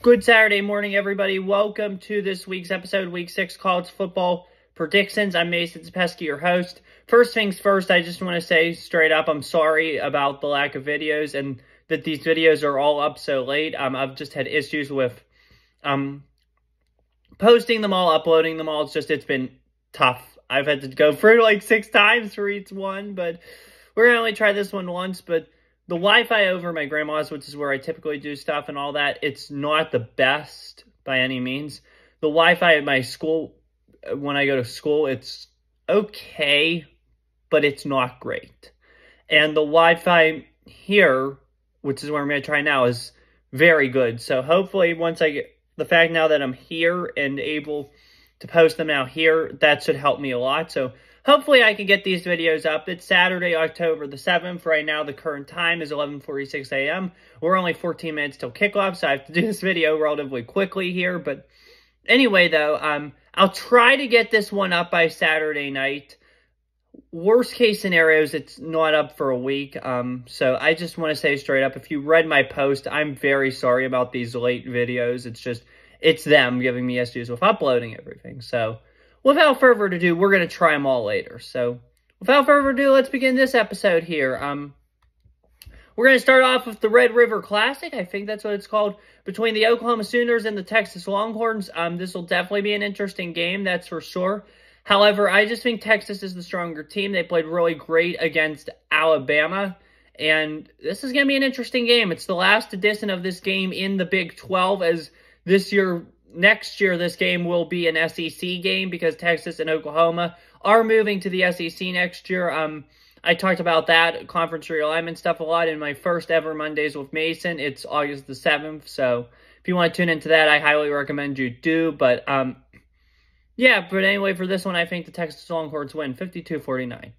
Good Saturday morning, everybody. Welcome to this week's episode, Week 6 College Football Predictions. I'm Mason Zepesky, your host. First things first, I just want to say straight up, I'm sorry about the lack of videos and that these videos are all up so late. I've just had issues with posting them all, uploading them all. It's been tough. I've had to go through like 6 times for each one, but we're going to only try this one once, but the Wi-Fi over my grandma's, which is where I typically do stuff and all that, it's not the best by any means. The Wi-Fi at my school, when I go to school, it's okay, but it's not great. And the Wi-Fi here, which is where I'm going to try now, is very good. So hopefully once I get the fact now that I'm here and able to post them out here, that should help me a lot. So hopefully I can get these videos up. It's Saturday, October the 7th. Right now, the current time is 11:46 a.m. We're only 14 minutes till kickoff, so I have to do this video relatively quickly here. But anyway, though, I'll try to get this one up by Saturday night. Worst case scenarios, it's not up for a week. So I just want to say straight up, if you read my post, I'm very sorry about these late videos. It's them giving me issues with uploading everything. So without further ado, we're going to try them all later. So without further ado, let's begin this episode here. We're going to start off with the Red River Classic. I think that's what it's called. Between the Oklahoma Sooners and the Texas Longhorns. This will definitely be an interesting game, that's for sure. However, I just think Texas is the stronger team. They played really great against Alabama. And this is going to be an interesting game. It's the last edition of this game in the Big 12, as next year, this game will be an SEC game because Texas and Oklahoma are moving to the SEC next year. I talked about that conference realignment stuff a lot in my first ever Mondays with Mason. It's August the 7th, so if you want to tune into that, I highly recommend you do. But yeah, but anyway, for this one, I think the Texas Longhorns win 52-49.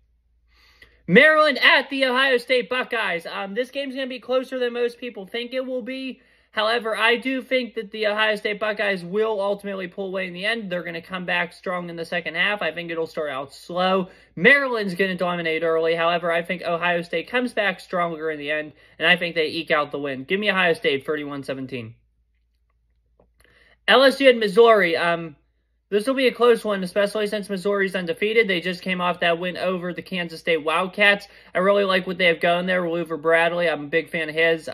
Maryland at the Ohio State Buckeyes. This game's going to be closer than most people think it will be. However, I do think that the Ohio State Buckeyes will ultimately pull away in the end. They're going to come back strong in the second half. I think it'll start out slow. Maryland's going to dominate early. However, I think Ohio State comes back stronger in the end, and I think they eke out the win. Give me Ohio State 31-17. LSU and Missouri. This will be a close one, especially since Missouri's undefeated. They just came off that win over the Kansas State Wildcats. I really like what they have going there. Luver Bradley, I'm a big fan of his.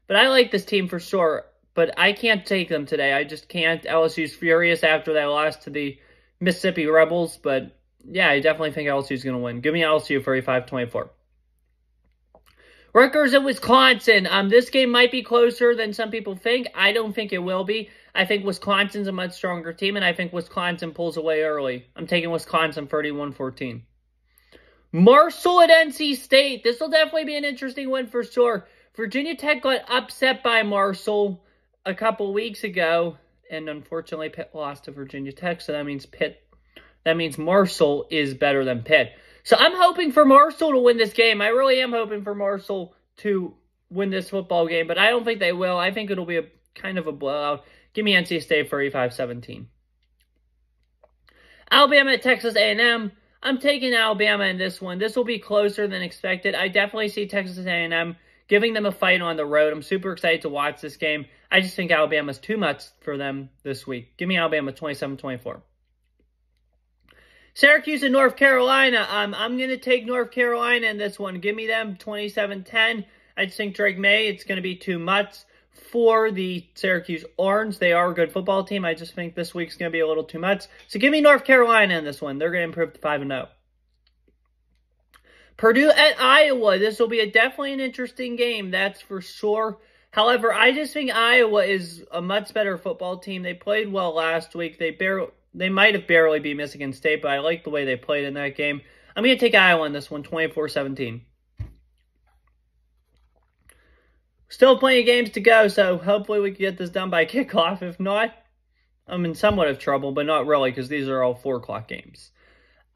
But I like this team for sure, but I can't take them today. I just can't. LSU's furious after they lost to the Mississippi Rebels, but yeah, I definitely think LSU's going to win. Give me LSU 35-24. Rutgers and Wisconsin. This game might be closer than some people think. I don't think it will be. I think Wisconsin's a much stronger team, and I think Wisconsin pulls away early. I'm taking Wisconsin 31-14. Marshall at NC State. This will definitely be an interesting win for sure. Virginia Tech got upset by Marshall a couple weeks ago, and unfortunately Pitt lost to Virginia Tech, so that means Marshall is better than Pitt. So I'm hoping for Marshall to win this game. I really am hoping for Marshall to win this football game, but I don't think they will. I think it'll be a kind of a blowout. Give me NC State 35-17. Alabama at Texas A&M. I'm taking Alabama in this one. This will be closer than expected. I definitely see Texas A&M giving them a fight on the road. I'm super excited to watch this game. I just think Alabama's too much for them this week. Give me Alabama 27-24. Syracuse and North Carolina. I'm going to take North Carolina in this one. Give me them 27-10. I just think Drake May, it's going to be too much for the Syracuse Orange. They are a good football team. I just think this week's going to be a little too much. So give me North Carolina in this one. They're going to improve to 5-0. Purdue at Iowa. This will be definitely an interesting game, that's for sure. However, I just think Iowa is a much better football team. They played well last week. They might have barely beat Michigan State, but I like the way they played in that game. I'm going to take Iowa in this one, 24-17. Still plenty of games to go, so hopefully we can get this done by kickoff. If not, I'm in somewhat of trouble, but not really because these are all 4 o'clock games.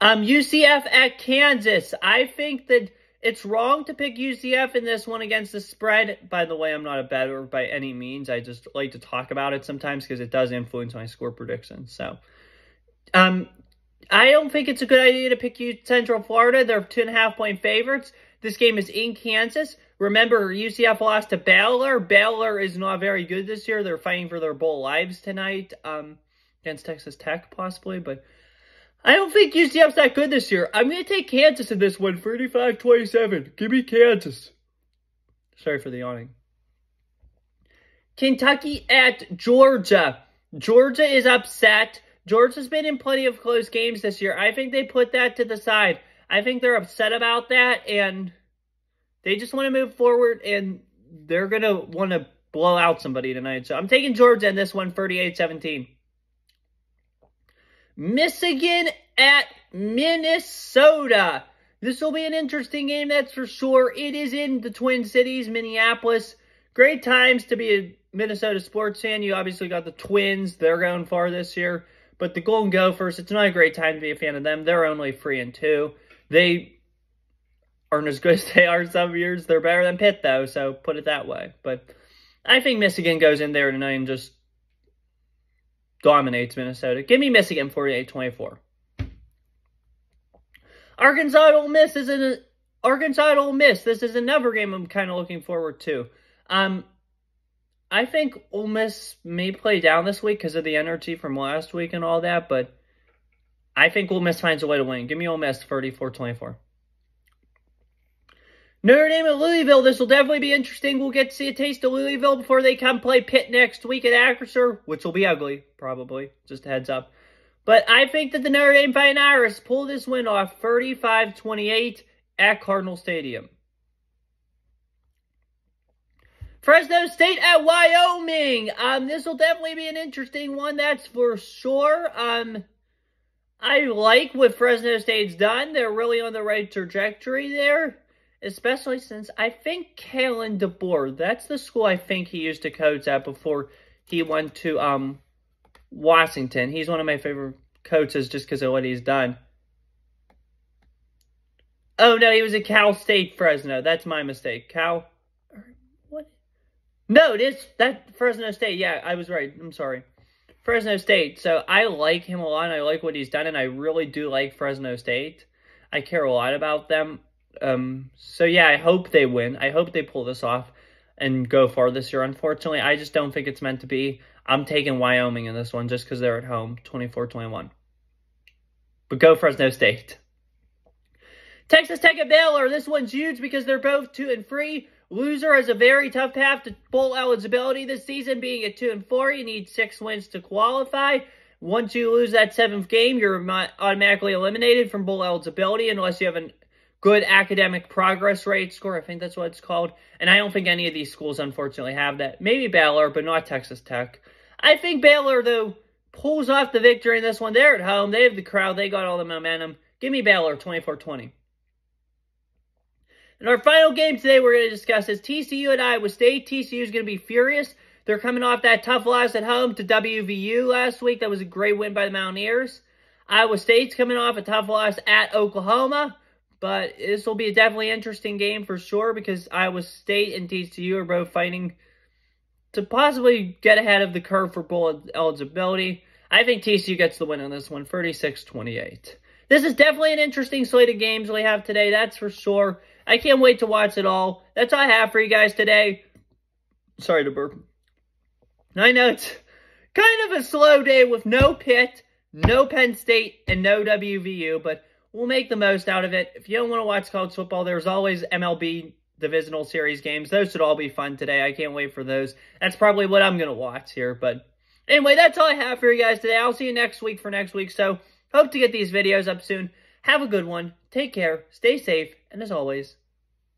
UCF at Kansas. I think that it's wrong to pick UCF in this one against the spread. By the way, I'm not a bettor by any means. I just like to talk about it sometimes because it does influence my score predictions. So, I don't think it's a good idea to pick Central Florida. They're 2.5-point favorites. This game is in Kansas. Remember, UCF lost to Baylor. Baylor is not very good this year. They're fighting for their bowl lives tonight against Texas Tech, possibly. But I don't think UCF's that good this year. I'm going to take Kansas in this one, 35-27. Give me Kansas. Sorry for the yawning. Kentucky at Georgia. Georgia is upset. Georgia's been in plenty of close games this year. I think they put that to the side. I think they're upset about that, and they just want to move forward, and they're going to want to blow out somebody tonight. So I'm taking Georgia in this one, 38-17. Michigan at Minnesota. This will be an interesting game, that's for sure. It is in the Twin Cities, Minneapolis. Great times to be a Minnesota sports fan. You obviously got the Twins. They're going far this year. But the Golden Gophers, it's not a great time to be a fan of them. They're only 3-2. They aren't as good as they are some years. They're better than Pitt, though, so put it that way. But I think Michigan goes in there tonight and just dominates Minnesota. Give me Michigan 48-24. Arkansas at Ole Miss. This is another game I'm kind of looking forward to. I think Ole Miss may play down this week because of the energy from last week and all that, but I think Ole Miss finds a way to win. Give me Ole Miss 34-24. Notre Dame at Louisville. This will definitely be interesting. We'll get to see a taste of Louisville before they come play Pitt next week at Acrisure, which will be ugly, probably. Just a heads up. But I think that the Notre Dame Fighting Irish pull this win off 35-28 at Cardinal Stadium. Fresno State at Wyoming. This will definitely be an interesting one, that's for sure. I like what Fresno State's done. They're really on the right trajectory there, especially since I think Kalen DeBoer, that's the school I think he used to coach at before he went to Washington. He's one of my favorite coaches just because of what he's done. Oh, no, he was at Cal State Fresno. That's my mistake. No, that Fresno State. Yeah, I was right. I'm sorry. Fresno State. So I like him a lot. I like what he's done, and I really do like Fresno State. I care a lot about them. So yeah, I hope they win. I hope they pull this off and go far this year. Unfortunately, I just don't think it's meant to be. I'm taking Wyoming in this one just because they're at home, 24-21. But go Fresno State. Texas Tech at Baylor. This one's huge because they're both 2-3. Loser has a very tough path to bowl eligibility this season, being at 2-4. You need 6 wins to qualify. Once you lose that 7th game, you're automatically eliminated from bowl eligibility unless you have a good academic progress rate score. I think that's what it's called. And I don't think any of these schools, unfortunately, have that. Maybe Baylor, but not Texas Tech. I think Baylor, though, pulls off the victory in this one. They're at home. They have the crowd. They got all the momentum. Give me Baylor, 24-20. And our final game today we're going to discuss is TCU at Iowa State. TCU is going to be furious. They're coming off that tough loss at home to WVU last week. That was a great win by the Mountaineers. Iowa State's coming off a tough loss at Oklahoma. But this will be a definitely interesting game for sure because Iowa State and TCU are both fighting to possibly get ahead of the curve for bowl eligibility. I think TCU gets the win on this one, 36-28. This is definitely an interesting slate of games we have today, that's for sure. I can't wait to watch it all. That's all I have for you guys today. Sorry to burp. I know it's kind of a slow day with no Pitt, no Penn State, and no WVU, but we'll make the most out of it. If you don't want to watch college football, there's always MLB Divisional Series games. Those should all be fun today. I can't wait for those. That's probably what I'm going to watch here. But anyway, that's all I have for you guys today. I'll see you next week for next week. So hope to get these videos up soon. Have a good one. Take care. Stay safe. And as always,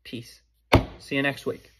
peace. See you next week.